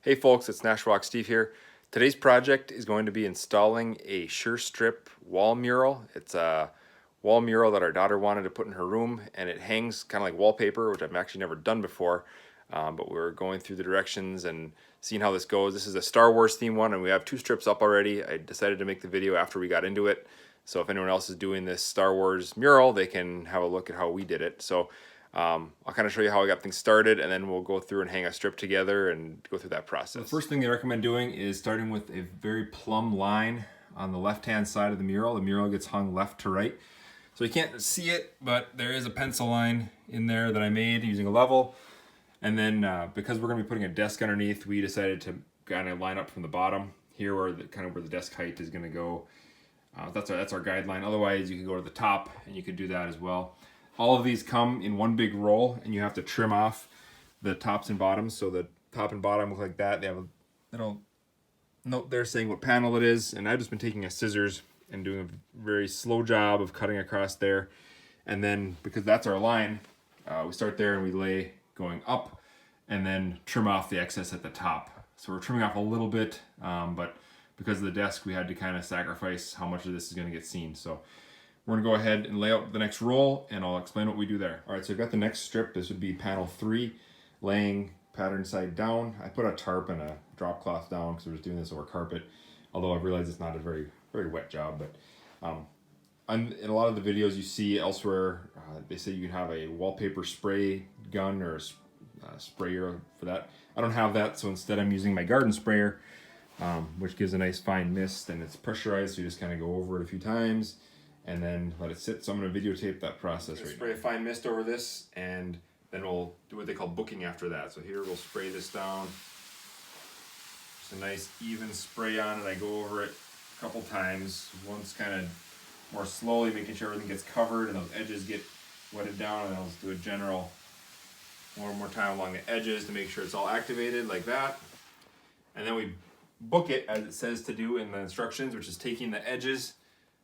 Hey folks, it's Nashwauk Steve here. Today's project is going to be installing a Sure Strip wall mural. It's a wall mural that our daughter wanted to put in her room, and it hangs kind of like wallpaper, which I've actually never done before. But we're going through the directions and seeing how this goes. This is a Star Wars theme one, and we have 2 strips up already. I decided to make the video after we got into it, so if anyone else is doing this Star Wars mural, they can have a look at how we did it. So I'll kind of show you how I got things started, and then we'll go through and hang a strip together and go through that process. The first thing they recommend doing is starting with a very plumb line on the left-hand side of the mural. The mural gets hung left to right. So you can't see it, but there is a pencil line in there that I made using a level. And then because we're going to be putting a desk underneath, we decided to kind of line up from the bottom here where where the desk height is going to go. That's our guideline. Otherwise, you can go to the top and you could do that as well. All of these come in one big roll, and you have to trim off the tops and bottoms. So the top and bottom look like that. They have a little note there saying what panel it is, and I've just been taking a scissors and doing a very slow job of cutting across there. And then because that's our line, we start there and we lay going up, and then trim off the excess at the top. So we're trimming off a little bit, but because of the desk, we had to kind of sacrifice how much of this is going to get seen. So we're gonna go ahead and lay out the next roll, and I'll explain what we do there. All right, so I've got the next strip. This would be panel 3, laying pattern side down. I put a tarp and a drop cloth down because we're just doing this over carpet, although I realize it's not a very wet job. But in a lot of the videos you see elsewhere, they say you can have a wallpaper spray gun or a sprayer for that. I don't have that, so instead I'm using my garden sprayer, which gives a nice fine mist, and it's pressurized, so you just kind of go over it a few times and then let it sit. So I'm going to videotape that process right now. Spray a fine mist over this, and then we'll do what they call booking after that. So here we'll spray this down. Just a nice even spray on it. I go over it a couple times. Once kind of more slowly, making sure everything gets covered and those edges get wetted down. And then I'll just do a general one more time along the edges to make sure it's all activated like that. And then we book it as it says to do in the instructions, which is taking the edges,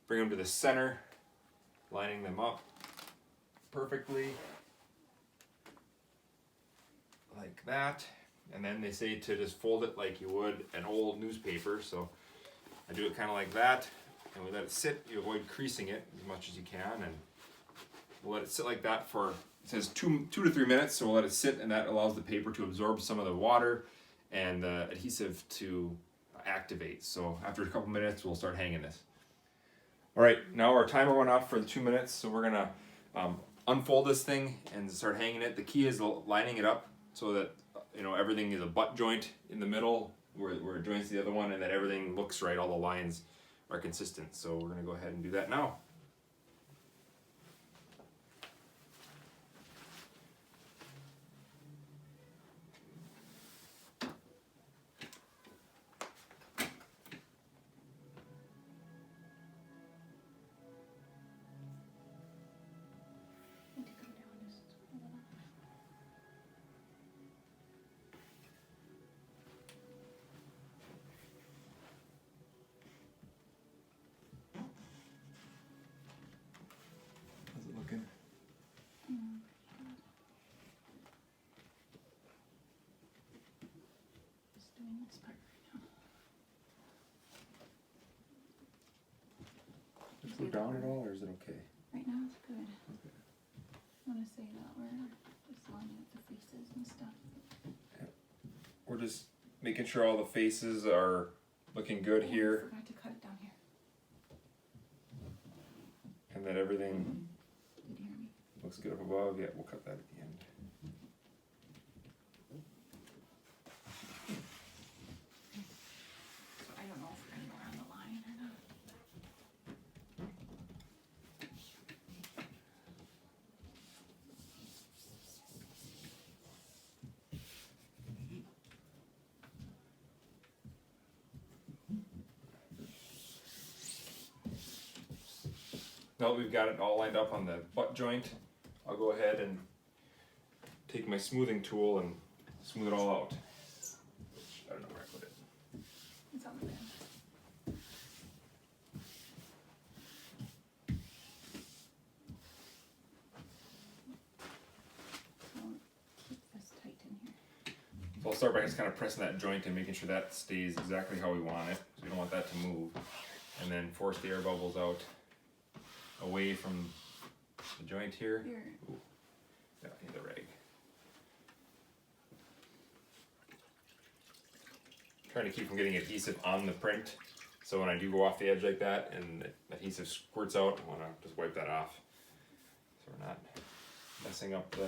bring them to the center, lining them up perfectly like that. And then they say to just fold it like you would an old newspaper. So I do it kind of like that, and we let it sit. You avoid creasing it as much as you can, and we'll let it sit like that for, it says 2 to 3 minutes. So we'll let it sit, and that allows the paper to absorb some of the water and the adhesive to activate. So after a couple minutes, we'll start hanging this. All right, now our timer went off for the 2 minutes, so we're gonna unfold this thing and start hanging it. The key is lining it up so that everything is a butt joint in the middle where it joins the other one, and that everything looks right. All the lines are consistent. So we're gonna go ahead and do that now. How's it looking? Just doing this part right now. Does it go down at all, or is it okay? Right now it's good. Okay. I want to say that we're just lining up the faces and stuff. We're just making sure all the faces are looking good here, I forgot to cut it down here. and that everything You can hear me. looks good up above. Yeah, we'll cut that at the end. So I don't know if we're going to go around the line or not. Now that we've got it all lined up on the butt joint, I'll go ahead and take my smoothing tool and smooth it all out. Which, I don't know where I put it. It's on the bed. So keep this tight in here. So we'll start by just kind of pressing that joint and making sure that stays exactly how we want it. So we don't want that to move. And then force the air bubbles out away from the joint here. Here. Ooh. Yeah, I need the rag. Trying to keep from getting adhesive on the print. So when I do go off the edge like that and the adhesive squirts out, I want to just wipe that off. So we're not messing up the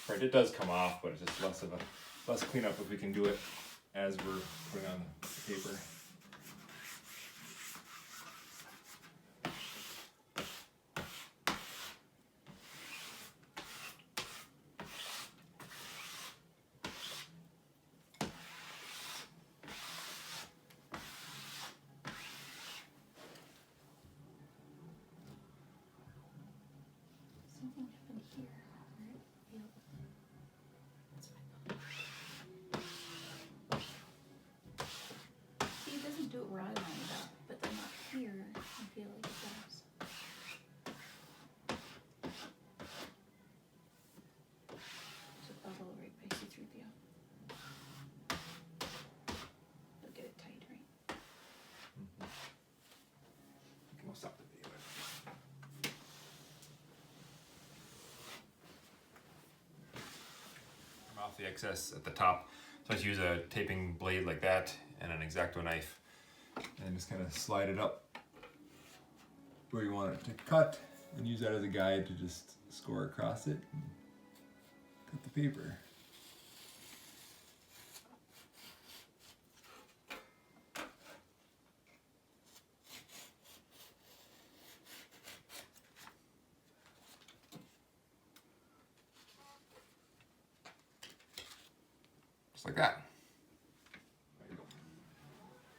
print. It does come off, but it's just less cleanup if we can do it as we're putting on the paper. Something happened here. Right? Yep. That's fine. See, it doesn't do it where I lined up, but then up here, I feel like it does. There's a bubble right by C3PO. They'll get it tight, right? We'll stop the video. Off the excess at the top. So I just use a taping blade like that and an X-Acto knife and just kind of slide it up where you want it to cut and use that as a guide to just score across it and cut the paper. Just like that. There you go.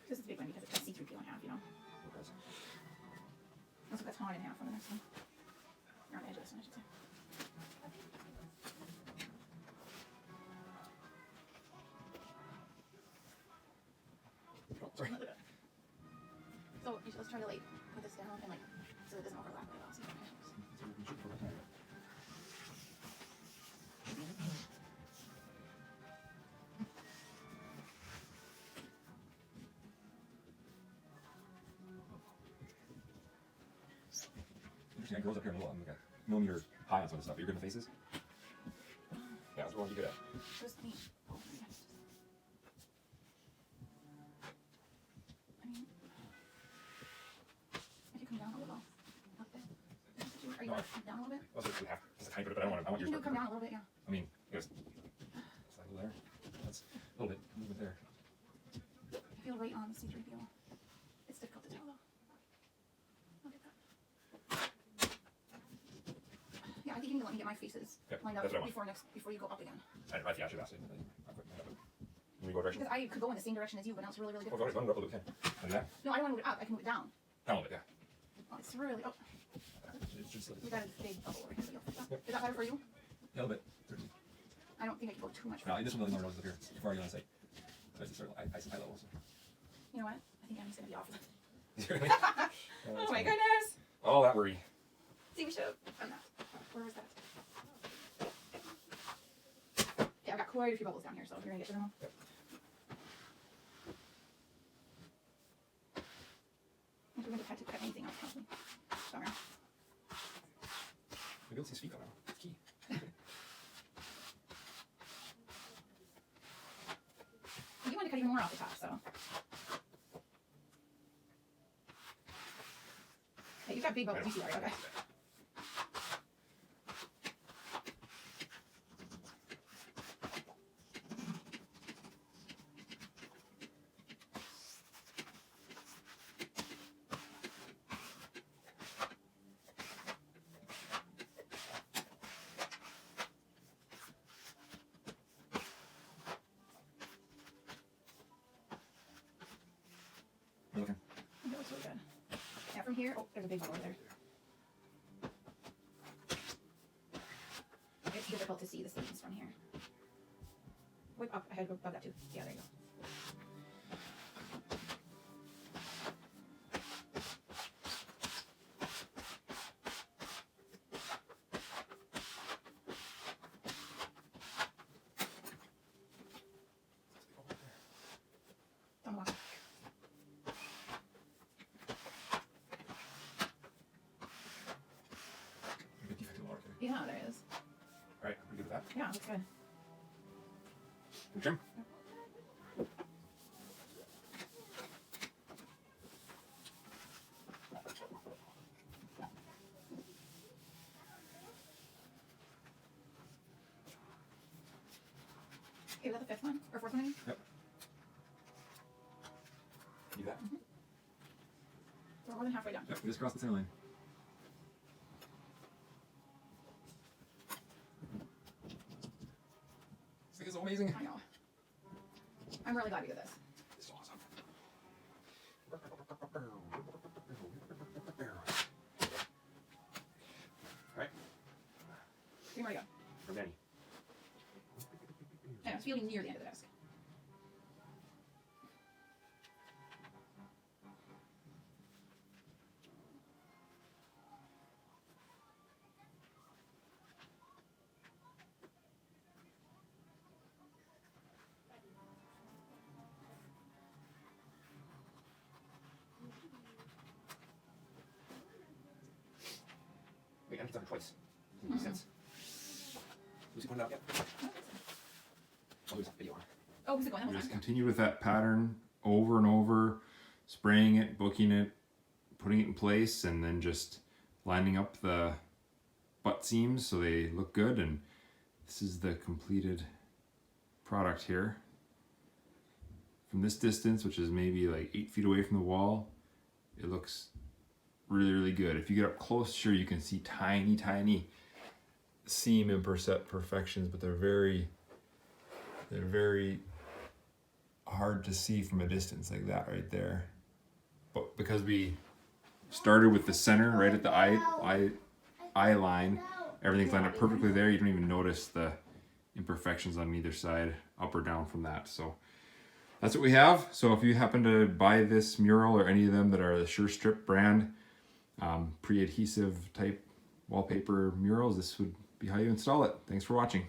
This is a big one because it cuts C3PO in half, you know? Also cuts Han in half on the next one. Or on the edge of this one, I should say. Oh, sorry. So let's try to like put this down and like so it doesn't overlap with it all. See if it matches. Interesting, it goes up here a little, I'm like a millimeter high on some of this stuff. You're good in the faces? Yeah, that's what we're good at. Just me. Oh, yeah. I mean, if you come down a little, up there. Are you No, going to come down a little bit? Also, we have just a tiny bit, but I want You yours can do to come down a little bit, yeah. I mean, you guys, slide a little there. That's a little bit there. I feel right on the C3PO. It's difficult to tell though. Look at that. Yeah, I think you need to let me get my faces Yep, lined up that's what I want. before you go up again. I should ask it. I'll put my head up. Can we go direction? Because I could go in the same direction as you, but now it's really, really Oh, go difficult. ahead, run it up a little bit. And that? No, I don't want to move it up. I can move it down. Down a little bit, yeah. Oh, it's really. Oh, It's just we got a big bubble over here. So you'll fix that. Yep. Is that better for you? a little bit. I don't think I can go too much. No, this one doesn't know up here. It's far you want to say. So it's sort of eye level. So. You know what? I think I'm just gonna be off. Really? Oh my goodness! All that worry. See, we should have done that. Where was that? Yeah, I've got quite a few bubbles down here, so you're gonna get to them. Yep. I think we're gonna have to cut anything else, probably. Bummer. Maybe let's see speak on now. It's key. You want to cut even more off the top, so. Hey, you've got big bubbles, you see, right? Okay. You're looking. That looks really good. Yeah, from here, oh, there's a big bubble right there. It's difficult to see the stains from here. Wait, up ahead, above that too. Yeah, there you go. looks good. Trim. Okay, was that the fifth one? Or fourth one? I mean? Yep. You that? We're more than halfway done. Yep, we just crossed the center line. This thing is so amazing. I know. I'm really glad we did this. This is awesome. Alright, 3 more to go. from Danny. I know, it's feeling near the end of the desk. Wait, I've done it twice. Doesn't make sense. Who's he pointed out yet? I'll lose that video on. Oh, who's it going? That You was just on. continue with that pattern over and over, spraying it, booking it, putting it in place, and then just lining up the butt seams so they look good. And this is the completed product here. From this distance, which is maybe like 8 feet away from the wall, it looks really, really good. If you get up close, sure, you can see tiny, tiny seam imperfections, but they're very hard to see from a distance like that right there. But because we started with the center right at the eye line, everything's lined up perfectly there. You don't even notice the imperfections on either side, up or down from that. So that's what we have. So if you happen to buy this mural or any of them that are the Sure Strip brand, pre-adhesive type wallpaper murals, this would be how you install it. Thanks for watching.